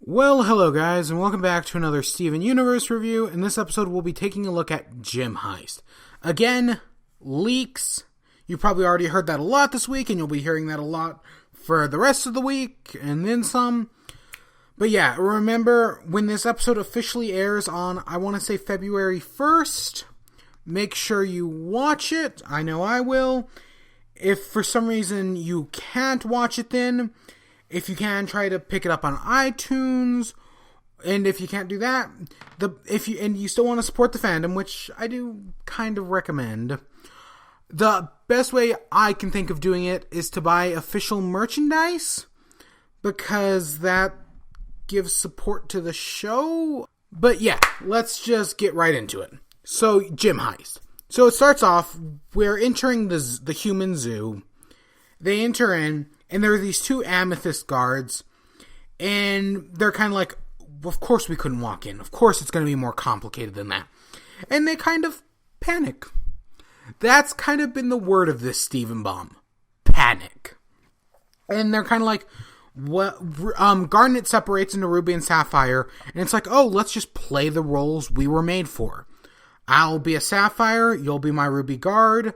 Well, hello guys, and welcome back to another Steven Universe review. In this episode, we'll be taking a look at Gym Heist. Again, leaks. You probably already heard that a lot this week, and you'll be hearing that a lot for the rest of the week, and then some. But yeah, remember, when this episode officially airs on, I want to say February 1st, make sure you watch it. I know I will. If for some reason you can't watch it then, if you can, try to pick it up on iTunes. And if you can't do that, if you still want to support the fandom, which I do kind of recommend, the best way I can think of doing it is to buy official merchandise, because that gives support to the show. But yeah, let's just get right into it. So, Gym Heist. So it starts off, we're entering the human zoo. They enter in, and there are these two amethyst guards, and they're kind of like, of course we couldn't walk in. Of course it's going to be more complicated than that. And they kind of panic. That's kind of been the word of this Steven Bomb. Panic. And they're kind of like, what? Garnet separates into Ruby and Sapphire, and it's like, oh, let's just play the roles we were made for. I'll be a Sapphire, you'll be my Ruby guard,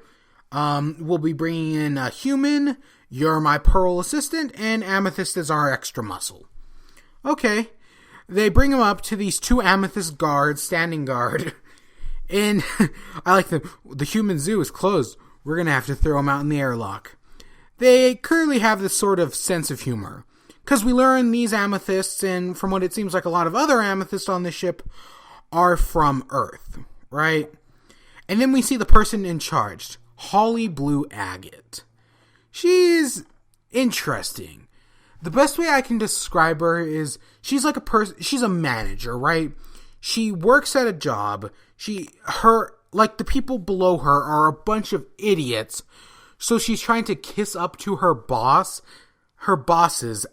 we'll be bringing in a human, you're my Pearl assistant, and Amethyst is our extra muscle. Okay. They bring him up to these two Amethyst guards, standing guard, and I like them. The human zoo is closed. We're going to have to throw him out in the airlock. They clearly have this sort of sense of humor, because we learn these Amethysts, and from what it seems like a lot of other Amethysts on the ship, are from Earth, right? And then we see the person in charge, Holly Blue Agate. She's interesting. The best way I can describe her is she's like she's a manager, right? She works at a job. The people below her are a bunch of idiots. So she's trying to kiss up to her bosses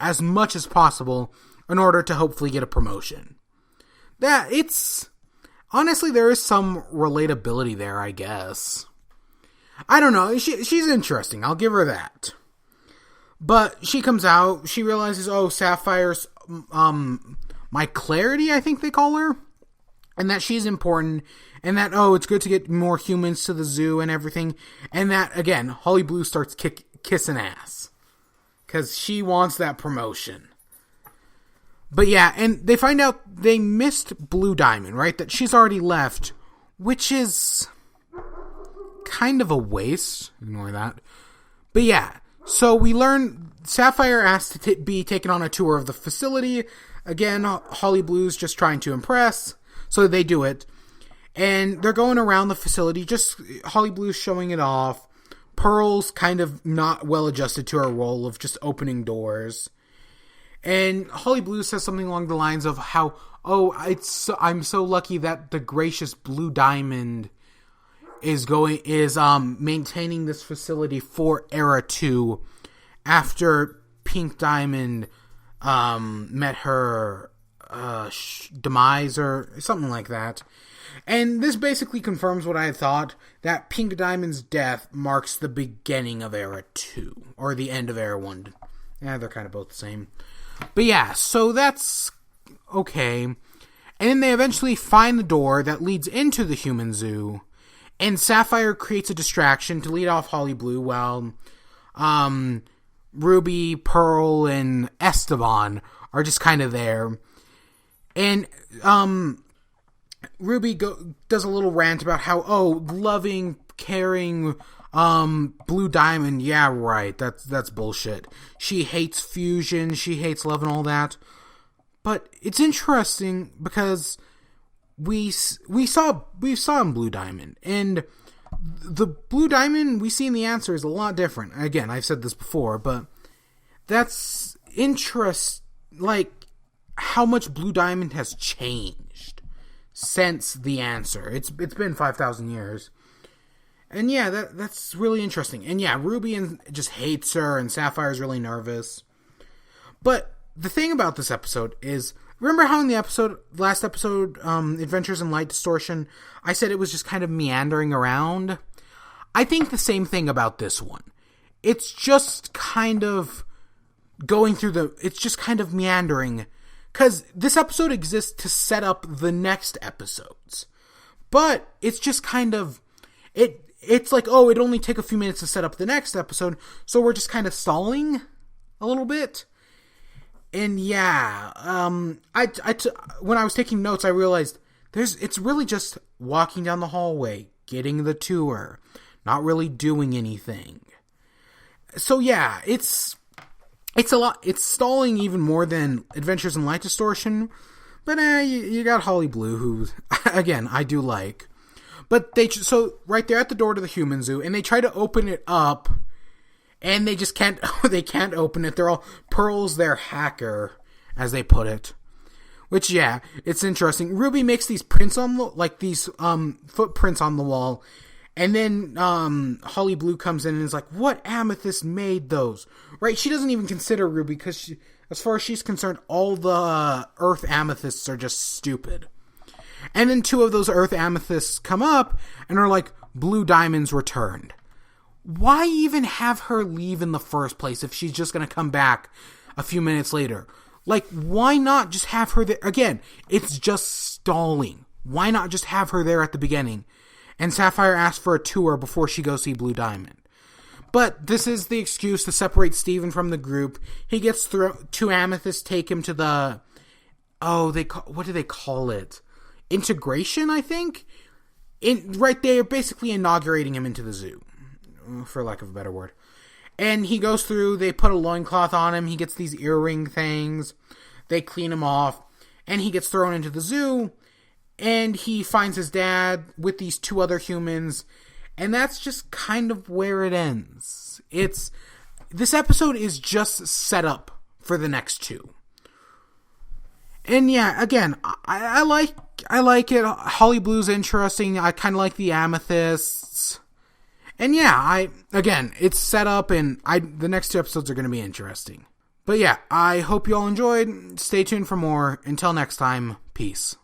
as much as possible in order to hopefully get a promotion. Honestly, there is some relatability there, I guess. I don't know. She's interesting. I'll give her that. But she comes out. She realizes, oh, Sapphire's, my clarity, I think they call her. And that she's important. And that, oh, it's good to get more humans to the zoo and everything. And that, again, Holly Blue starts kissing ass. Because she wants that promotion. But yeah, and they find out they missed Blue Diamond, right? That she's already left. Which is kind of a waste. Ignore that. But yeah, so we learn Sapphire asked to be taken on a tour of the facility. Again, Holly Blue's just trying to impress. So they do it. And they're going around the facility. Just Holly Blue's showing it off. Pearl's kind of not well adjusted to her role of just opening doors. And Holly Blue says something along the lines of how, oh, I'm so lucky that the gracious Blue Diamond is maintaining this facility for Era 2 after Pink Diamond met her demise or something like that. And this basically confirms what I had thought, that Pink Diamond's death marks the beginning of Era 2, or the end of Era 1. Yeah, they're kind of both the same. But yeah, so that's okay. And then they eventually find the door that leads into the human zoo, and Sapphire creates a distraction to lead off Holly Blue while Ruby, Pearl, and Esteban are just kind of there. And Ruby does a little rant about how, oh, loving, caring Blue Diamond, yeah, right, that's bullshit. She hates fusion, she hates love and all that. But it's interesting because we saw in Blue Diamond, and the Blue Diamond we see in the answer is a lot different. Again, I've said this before, but that's like how much Blue Diamond has changed since the answer. It's been 5,000 years. And yeah, that's really interesting. And yeah, Ruby just hates her, and Sapphire's really nervous. But the thing about this episode is, remember how in the last episode, Adventures in Light Distortion, I said it was just kind of meandering around? I think the same thing about this one. It's just kind of it's just kind of meandering, Because this episode exists to set up the next episodes. But it's just kind of... It's like, oh, it'd only take a few minutes to set up the next episode, so we're just kind of stalling a little bit. And yeah, when I was taking notes, I realized it's really just walking down the hallway, getting the tour, not really doing anything. So yeah, it's a lot. It's stalling even more than Adventures in Light Distortion, but you got Holly Blue, who again I do like. But so right there at the door to the human zoo, and they try to open it up, and they just can't. They can't open it. They're all Pearl's their hacker, as they put it. Which yeah, it's interesting. Ruby makes these prints on these footprints on the wall, and then Holly Blue comes in and is like, "What amethyst made those?" Right? She doesn't even consider Ruby because, as far as she's concerned, all the Earth amethysts are just stupid. And then 2 of those Earth amethysts come up and are like, blue diamonds returned. Why even have her leave in the first place if she's just going to come back a few minutes later? Like, why not just have her there? Again, it's just stalling. Why not just have her there at the beginning? And Sapphire asks for a tour before she goes see Blue Diamond. But this is the excuse to separate Steven from the group. He gets 2 amethysts, take him to the... what do they call it? Integration, I think? Right there, basically inaugurating him into the zoo, for lack of a better word. And he goes through, they put a loincloth on him, he gets these earring things, they clean him off, and he gets thrown into the zoo, and he finds his dad with these 2 other humans, and that's just kind of where it ends. This episode is just set up for the next 2. And yeah, again, I like it. Holly Blue's interesting. I kind of like the amethysts. And yeah, again, it's set up, and the next 2 episodes are going to be interesting. But yeah, I hope you all enjoyed. Stay tuned for more. Until next time, peace.